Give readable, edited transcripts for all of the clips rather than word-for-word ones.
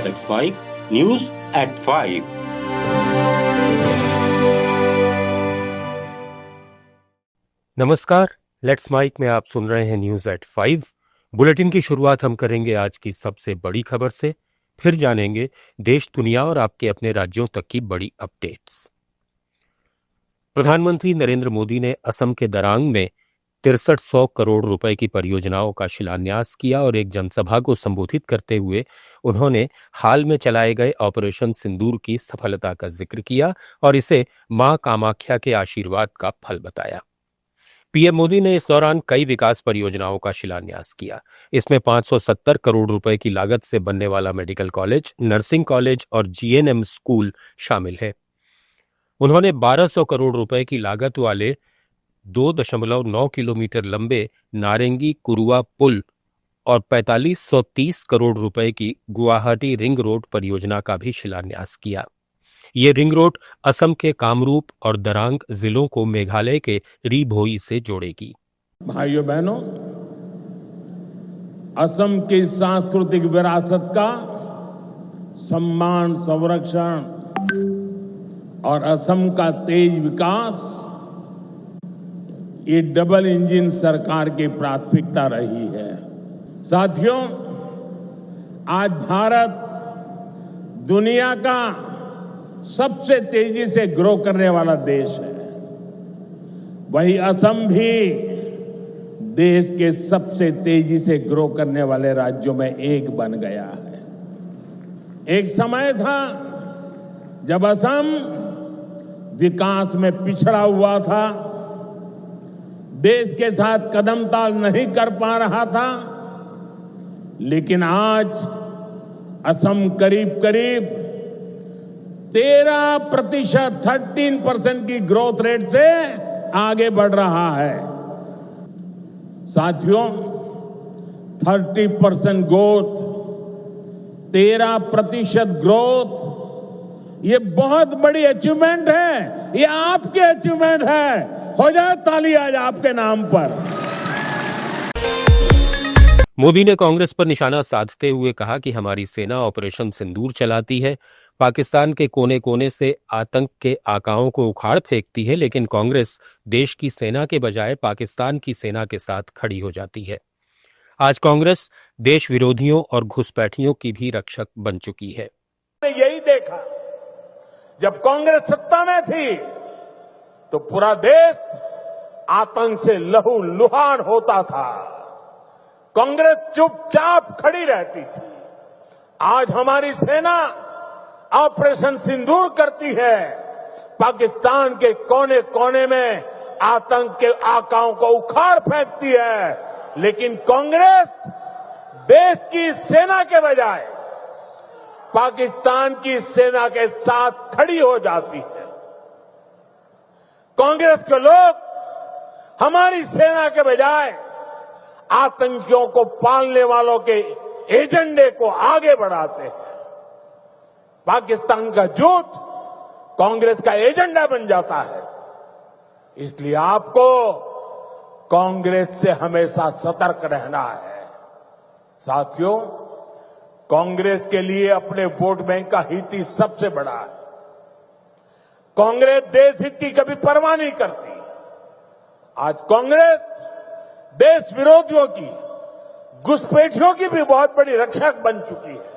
That's Mike, News at 5. नमस्कार, let's mic में आप सुन रहे हैं न्यूज एट 5। बुलेटिन की शुरुआत हम करेंगे आज की सबसे बड़ी खबर से, फिर जानेंगे देश दुनिया और आपके अपने राज्यों तक की बड़ी अपडेट्स। प्रधानमंत्री नरेंद्र मोदी ने असम के दरांग में 6300 करोड़ रुपए की परियोजनाओं का शिलान्यास किया और एक जनसभा को संबोधित करते हुए उन्होंने हाल में चलाए गए ऑपरेशन सिंदूर की सफलता का जिक्र किया और इसे मां कामाख्या के आशीर्वाद का फल बताया। पीएम मोदी ने इस दौरान कई विकास परियोजनाओं का शिलान्यास किया। इसमें 570 करोड़ रुपए की लागत से बनने वाला मेडिकल कॉलेज, नर्सिंग कॉलेज और जीएनएम स्कूल शामिल है। उन्होंने 1200 करोड़ रुपए की लागत वाले 2.9 किलोमीटर लंबे नारेंगी कुरुआ पुल और 4530 करोड़ रुपए की गुवाहाटी रिंग रोड परियोजना का भी शिलान्यास किया। ये रिंग रोड असम के कामरूप और दरांग जिलों को मेघालय के री-भोई से जोड़ेगी। भाइयों बहनों, असम की सांस्कृतिक विरासत का सम्मान, संरक्षण और असम का तेज विकास, ये डबल इंजन सरकार की प्राथमिकता रही है। साथियों, आज भारत दुनिया का सबसे तेजी से ग्रो करने वाला देश है। वहीं असम भी देश के सबसे तेजी से ग्रो करने वाले राज्यों में एक बन गया है। एक समय था जब असम विकास में पिछड़ा हुआ था, देश के साथ कदम ताल नहीं कर पा रहा था, लेकिन आज असम करीब करीब 13% की ग्रोथ रेट से आगे बढ़ रहा है। साथियों, 30% ग्रोथ, 13% ग्रोथ, ये बहुत बड़ी अचीवमेंट है। ये आपकी अचीवमेंट है। हो जाए ताली आज आपके नाम पर। मोदी ने कांग्रेस पर निशाना साधते हुए कहा कि हमारी सेना ऑपरेशन सिंदूर चलाती है, पाकिस्तान के कोने कोने से आतंक के आकाओं को उखाड़ फेंकती है, लेकिन कांग्रेस देश की सेना के बजाय पाकिस्तान की सेना के साथ खड़ी हो जाती है। आज कांग्रेस देश विरोधियों और घुसपैठियों की भी रक्षक बन चुकी है। यही देखा, जब कांग्रेस सत्ता में थी तो पूरा देश आतंक से लहूलुहान होता था, कांग्रेस चुपचाप खड़ी रहती थी। आज हमारी सेना ऑपरेशन सिंदूर करती है, पाकिस्तान के कोने कोने में आतंक के आकाओं को उखाड़ फेंकती है, लेकिन कांग्रेस देश की सेना के बजाय पाकिस्तान की सेना के साथ खड़ी हो जाती है। कांग्रेस के लोग हमारी सेना के बजाय आतंकियों को पालने वालों के एजेंडे को आगे बढ़ाते हैं। पाकिस्तान का झूठ कांग्रेस का एजेंडा बन जाता है। इसलिए आपको कांग्रेस से हमेशा सतर्क रहना है। साथियों, कांग्रेस के लिए अपने वोट बैंक का हित ही सबसे बड़ा है। कांग्रेस देश हित की कभी परवाह नहीं करती। आज कांग्रेस देश विरोधियों की, घुसपैठियों की भी बहुत बड़ी रक्षक बन चुकी है।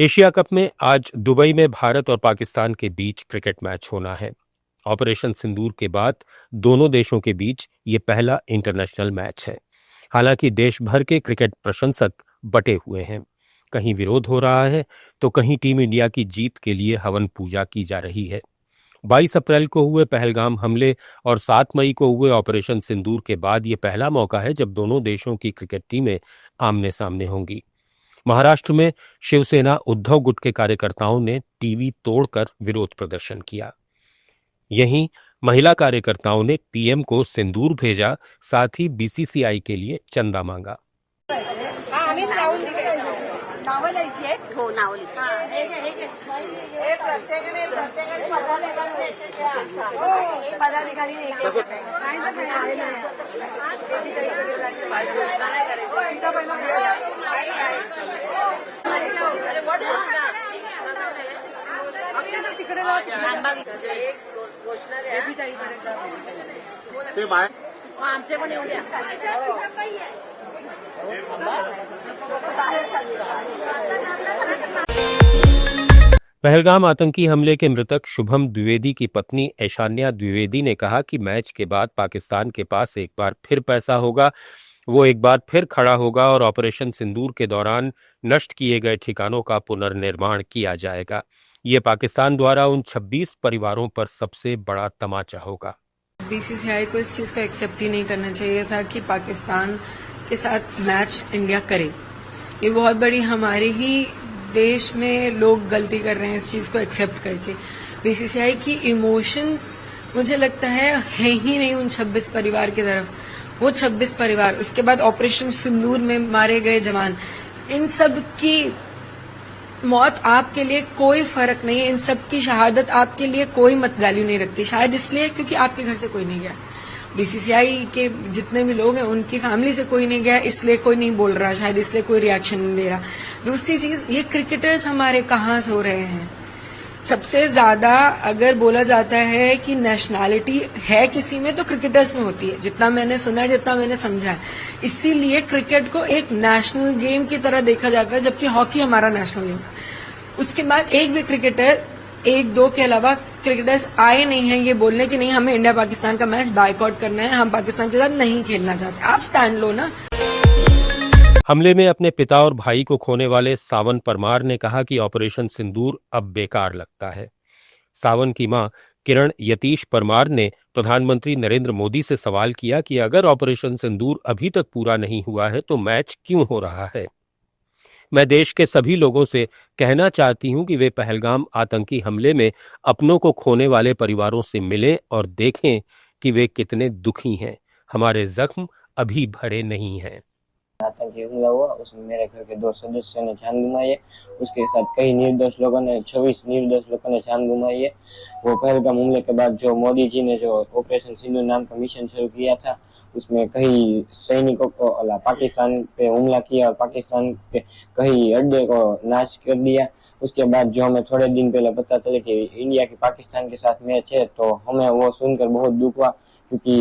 एशिया कप में आज दुबई में भारत और पाकिस्तान के बीच क्रिकेट मैच होना है। ऑपरेशन सिंदूर के बाद दोनों देशों के बीच ये पहला इंटरनेशनल मैच है। हालांकि देश भर के क्रिकेट प्रशंसक बटे हुए हैं। कहीं विरोध हो रहा है तो कहीं टीम इंडिया की जीत के लिए हवन पूजा की जा रही है। 22 अप्रैल को हुए पहलगाम हमले और 7 मई को हुए ऑपरेशन सिंदूर के बाद ये पहला मौका है जब दोनों देशों की क्रिकेट टीमें आमने सामने होंगी। महाराष्ट्र में शिवसेना उद्धव गुट के कार्यकर्ताओं ने टीवी तोड़कर विरोध प्रदर्शन किया। यहीं महिला कार्यकर्ताओं ने पीएम को सिंदूर भेजा, साथ ही बीसीसीआई के लिए चंदा मांगा। आमचे पण येऊ द्या. पहलगाम आतंकी हमले के मृतक शुभम द्विवेदी की पत्नी ऐशान्या द्विवेदी ने कहा कि मैच के बाद पाकिस्तान के पास एक बार फिर पैसा होगा, वो एक बार फिर खड़ा होगा और ऑपरेशन सिंदूर के दौरान नष्ट किए गए ठिकानों का पुनर्निर्माण किया जाएगा। ये पाकिस्तान द्वारा उन 26 परिवारों पर सबसे बड़ा तमाचा होगा। बीसीसीआई को इस चीज को एक्सेप्ट ही नहीं करना चाहिए था कि पाकिस्तान के साथ मैच इंडिया करे। ये बहुत बड़ी हमारे ही देश में लोग गलती कर रहे हैं इस चीज को एक्सेप्ट करके। बीसीसीआई की इमोशंस मुझे लगता है ही नहीं उन 26 परिवार की तरफ। वो 26 परिवार, उसके बाद ऑपरेशन सिंदूर में मारे गए जवान, इन सब की मौत आपके लिए कोई फर्क नहीं है। इन सब की शहादत आपके लिए कोई मत वैल्यू नहीं रखती। शायद इसलिए क्योंकि आपके घर से कोई नहीं गया। बीसीसीआई के जितने भी लोग हैं उनकी फैमिली से कोई नहीं गया, इसलिए कोई नहीं बोल रहा, शायद इसलिए कोई रिएक्शन नहीं दे रहा। दूसरी चीज, ये क्रिकेटर्स हमारे कहाँ सो रहे हैं। सबसे ज्यादा अगर बोला जाता है कि नेशनैलिटी है किसी में तो क्रिकेटर्स में होती है, जितना मैंने सुना है, जितना मैंने समझा है। इसीलिए क्रिकेट को एक नेशनल गेम की तरह देखा जाता है, जबकि हॉकी हमारा नेशनल गेम। उसके बाद एक भी क्रिकेटर, एक दो के अलावा क्रिकेटर्स आए नहीं हैं ये बोलने कि नहीं हमें इंडिया पाकिस्तान का मैच बायकॉट करना है, हम पाकिस्तान के साथ नहीं खेलना चाहते। आप स्टैंड लो ना। हमले में अपने पिता और भाई को खोने वाले सावन परमार ने कहा कि ऑपरेशन सिंदूर अब बेकार लगता है। सावन की मां किरण यतीश परमार ने प्रधानमंत्री नरेंद्र मोदी से सवाल किया कि अगर ऑपरेशन सिंदूर अभी तक पूरा नहीं हुआ है तो मैच क्यों हो रहा है। मैं देश के सभी लोगों से कहना चाहती हूं कि वे पहलगाम आतंकी हमले में अपनों को खोने वाले परिवारों से मिलें और देखें कि वे कितने दुखी हैं। हमारे जख्म अभी भरे नहीं हैं। आतंकी हमला हुआ, उसमें मेरे घर के 2 सदस्यों ने जान गुमाई है। उसके साथ कई निर्दोष लोगों ने, 26 निर्दोष लोगों ने जान गुमाई है। वो पहलगाम हमले के बाद जो मोदी जी ने जो ऑपरेशन सिंदूर नाम का मिशन शुरू किया था, उसमें कई सैनिकों को पाकिस्तान पे हमला किया और पाकिस्तान के कई अड्डे को नाश कर दिया। उसके बाद जो हमें थोड़े दिन पहले पता चले कि इंडिया की पाकिस्तान के साथ मैच है, तो हमें वो सुनकर बहुत दुख हुआ, क्योंकि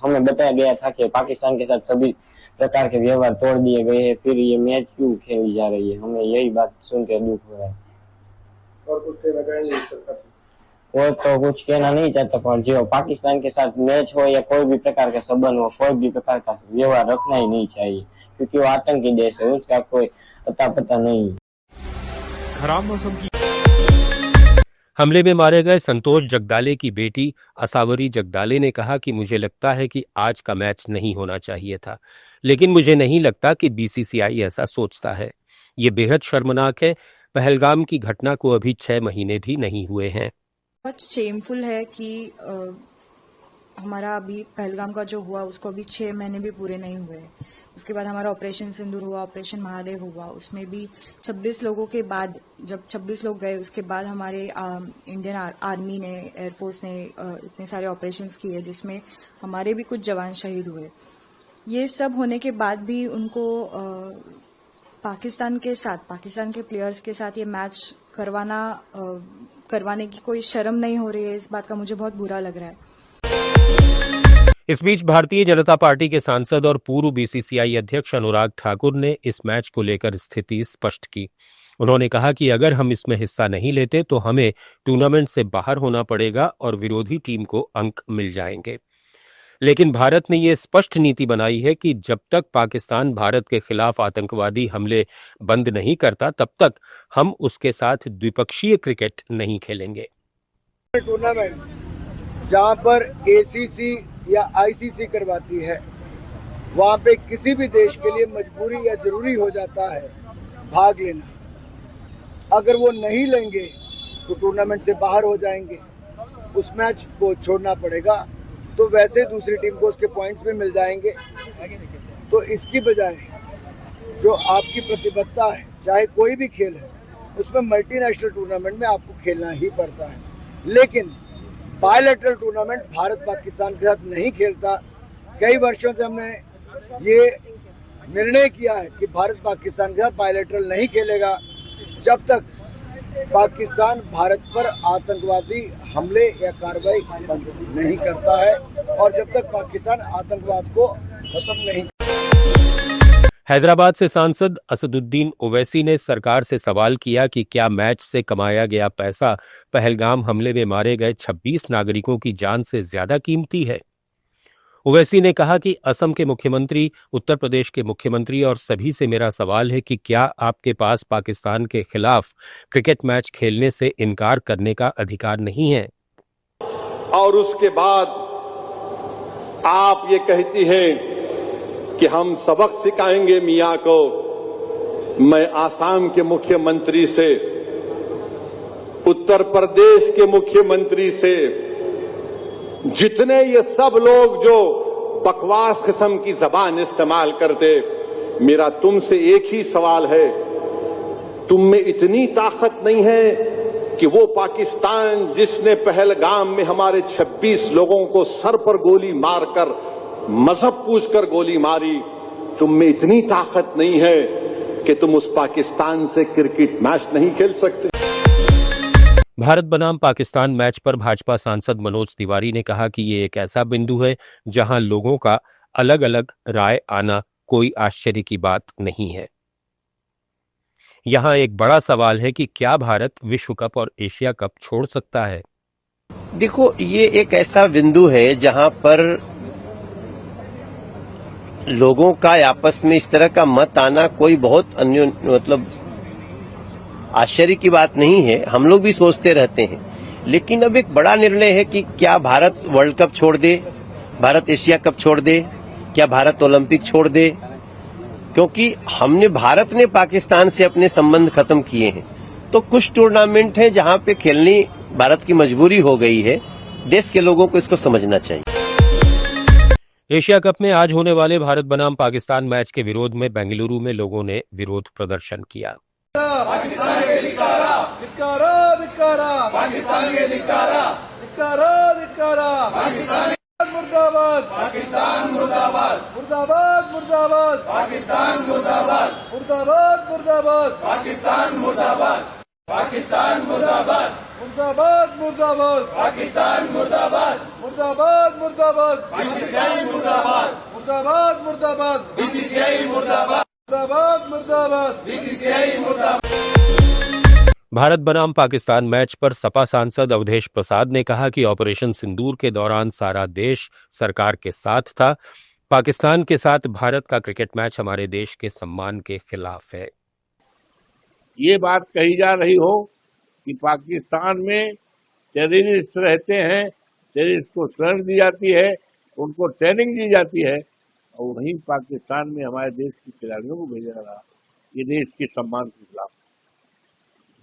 हमें बताया गया था कि पाकिस्तान के साथ सभी प्रकार के व्यवहार तोड़ दिए गए हैं, फिर ये मैच क्यों खेली जा रही है। हमें यही बात सुनकर दुख हो रहा है। और कुछ कहना चाहेंगे सरकार? और तो कुछ कहना नहीं चाहता, पर जो पाकिस्तान के साथ मैच हो या कोई भी प्रकार का संबंध हो, कोई भी प्रकार का व्यवहार रखना ही नहीं चाहिए, क्योंकि वो आतंकी देश है, उसका कोई अता पता नहीं। खराब मौसम की हमले में मारे गए संतोष जगदाले की बेटी असावरी जगदाले ने कहा कि मुझे लगता है कि आज का मैच नहीं होना चाहिए था, लेकिन मुझे नहीं लगता कि बीसीसीआई ऐसा सोचता है। ये बेहद शर्मनाक है। पहलगाम की घटना को अभी 6 महीने भी नहीं हुए हैं। बहुत शेमफुल है कि हमारा अभी पहलगाम का जो हुआ उसको अभी 6 महीने भी पूरे नहीं हुए। उसके बाद हमारा ऑपरेशन सिंदूर हुआ, ऑपरेशन महादेव हुआ, उसमें भी 26 लोगों के बाद, जब 26 लोग गए उसके बाद हमारे इंडियन आर्मी ने, एयरफोर्स ने इतने सारे ऑपरेशंस किए जिसमें हमारे भी कुछ जवान शहीद हुए। ये सब होने के बाद भी उनको पाकिस्तान के प्लेयर्स के साथ ये मैच करवाने की कोई शर्म नहीं हो रही है। इस बात का मुझे बहुत बुरा लग रहा है। इस बीच भारतीय जनता पार्टी के सांसद और पूर्व बीसीसीआई अध्यक्ष अनुराग ठाकुर ने इस मैच को लेकर स्थिति स्पष्ट की। उन्होंने कहा कि अगर हम इसमें हिस्सा नहीं लेते तो हमें टूर्नामेंट से बाहर होना पड़ेगा और विरोधी टीम को अंक मिल जाएंगे। लेकिन भारत ने यह स्पष्ट नीति बनाई है कि जब तक पाकिस्तान भारत के खिलाफ आतंकवादी हमले बंद नहीं करता तब तक हम उसके साथ द्विपक्षीय क्रिकेट नहीं खेलेंगे। टूर्नामेंट जहां पर एसीसी या आईसीसी करवाती है, वहां पे किसी भी देश के लिए मजबूरी या जरूरी हो जाता है भाग लेना। अगर वो नहीं लेंगे तो टूर्नामेंट से बाहर हो जाएंगे, उस मैच को छोड़ना पड़ेगा, तो वैसे दूसरी टीम को उसके पॉइंट्स भी मिल जाएंगे। तो इसकी बजाय जो आपकी प्रतिबद्धता है, चाहे कोई भी खेल है, उसमें मल्टीनेशनल टूर्नामेंट में आपको खेलना ही पड़ता है। लेकिन बायलैटरल टूर्नामेंट भारत पाकिस्तान के साथ नहीं खेलता। कई वर्षों से हमने ये निर्णय किया है कि भारत पाकिस्तान के साथ बायलैटरल नहीं खेलेगा जब तक पाकिस्तान भारत पर आतंकवादी हमले या कार्रवाई बंद नहीं करता है और जब तक पाकिस्तान आतंकवाद को खत्म नहीं। हैदराबाद से सांसद असदुद्दीन ओवैसी ने सरकार से सवाल किया कि क्या मैच से कमाया गया पैसा पहलगाम हमले में मारे गए 26 नागरिकों की जान से ज्यादा कीमती है। ओवैसी ने कहा कि असम के मुख्यमंत्री, उत्तर प्रदेश के मुख्यमंत्री और सभी से मेरा सवाल है कि क्या आपके पास पाकिस्तान के खिलाफ क्रिकेट मैच खेलने से इनकार करने का अधिकार नहीं है। और उसके बाद आप ये कहती हैं कि हम सबक सिखाएंगे मियां को। मैं आसाम के मुख्यमंत्री से, उत्तर प्रदेश के मुख्यमंत्री से, जितने ये सब लोग जो बकवास किस्म की जबान इस्तेमाल करते, मेरा तुमसे एक ही सवाल है, तुम में इतनी ताकत नहीं है कि वो पाकिस्तान जिसने पहलगाम में हमारे 26 लोगों को सर पर गोली मारकर, मजहब पूछकर गोली मारी, तुम में इतनी ताकत नहीं है कि तुम उस पाकिस्तान से क्रिकेट मैच नहीं खेल सकते। भारत बनाम पाकिस्तान मैच पर भाजपा सांसद मनोज तिवारी ने कहा कि ये एक ऐसा बिंदु है जहां लोगों का अलग अलग राय आना कोई आश्चर्य की बात नहीं है। यहां एक बड़ा सवाल है कि क्या भारत विश्व कप और एशिया कप छोड़ सकता है। देखो, ये एक ऐसा बिंदु है जहां पर लोगों का आपस में इस तरह का मत आना कोई बहुत अन्य मतलब आश्चर्य की बात नहीं है। हम लोग भी सोचते रहते हैं, लेकिन अब एक बड़ा निर्णय है कि क्या भारत वर्ल्ड कप छोड़ दे, भारत एशिया कप छोड़ दे, क्या भारत ओलंपिक छोड़ दे, क्योंकि भारत ने पाकिस्तान से अपने संबंध खत्म किए हैं। तो कुछ टूर्नामेंट हैं जहां पे खेलनी भारत की मजबूरी हो गई है। देश के लोगों को इसको समझना चाहिए। एशिया कप में आज होने वाले भारत बनाम पाकिस्तान मैच के विरोध में बेंगलुरु में लोगों ने विरोध प्रदर्शन किया। पाकिस्तान के धिक्कारा, धिक्कारा, धिक्कारा, पाकिस्तान के धिक्कारा, धिक्कारा, धिक्कारा, पाकिस्तान मुर्दाबाद, पाकिस्तान मुर्दाबाद, मुर्दाबाद, मुर्दाबाद, पाकिस्तान मुर्दाबाद, मुर्दाबाद, मुर्दाबाद, पाकिस्तान मुर्दाबाद, पाकिस्तान मुर्दाबाद, मुर्दाबाद, मुर्दाबाद, पाकिस्तान मुर्दाबाद, मुर्दाबाद, मुर्दाबाद, बीसीसीआई मुर्दाबाद, मुर्दाबाद, मुर्दाबाद, बीसीसीआई मुर्दाबाद, मुर्दाबाद, मुर्दाबाद, बीसीसीआई मुर्दाबाद। भारत बनाम पाकिस्तान मैच पर सपा सांसद अवधेश प्रसाद ने कहा कि ऑपरेशन सिंदूर के दौरान सारा देश सरकार के साथ था। पाकिस्तान के साथ भारत का क्रिकेट मैच हमारे देश के सम्मान के खिलाफ है। ये बात कही जा रही हो कि पाकिस्तान में टेररिस्ट रहते हैं, टेररिस्ट को शरण दी जाती है, उनको ट्रेनिंग दी जाती है, और वहीं पाकिस्तान में हमारे देश के खिलाड़ियों को भेजा रहा, ये देश के सम्मान के खिलाफ,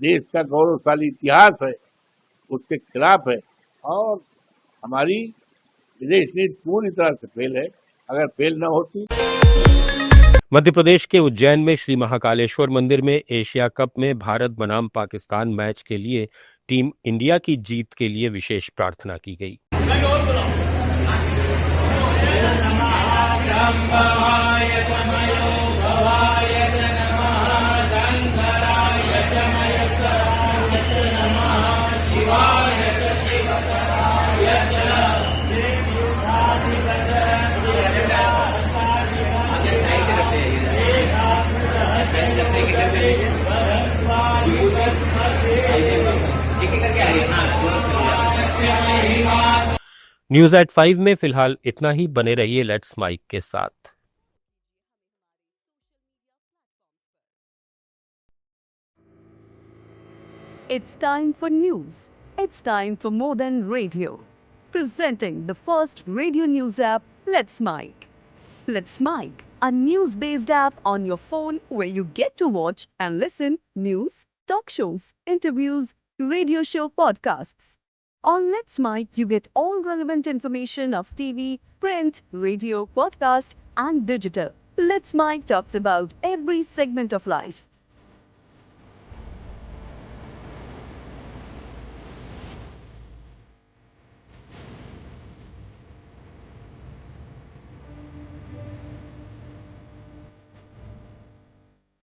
देश का गौरवशाली इतिहास है उसके खिलाफ है, और हमारी विदेश नीति पूरी तरह से फेल है। अगर फेल न होती। मध्य प्रदेश के उज्जैन में श्री महाकालेश्वर मंदिर में एशिया कप में भारत बनाम पाकिस्तान मैच के लिए टीम इंडिया की जीत के लिए विशेष प्रार्थना की गई। न्यूज एट 5 में फिलहाल इतना ही। बने रहिए लेट्स माइक के साथ। It's time for news. It's time for more than radio. Presenting the first radio news app, Let's Mic. Let's Mic, a news-based app on your phone where you get to watch and listen news, talk shows, interviews, radio show podcasts. On Let's Mic, you get all relevant information of TV, print, radio, podcast, and digital. Let's Mic talks about every segment of life.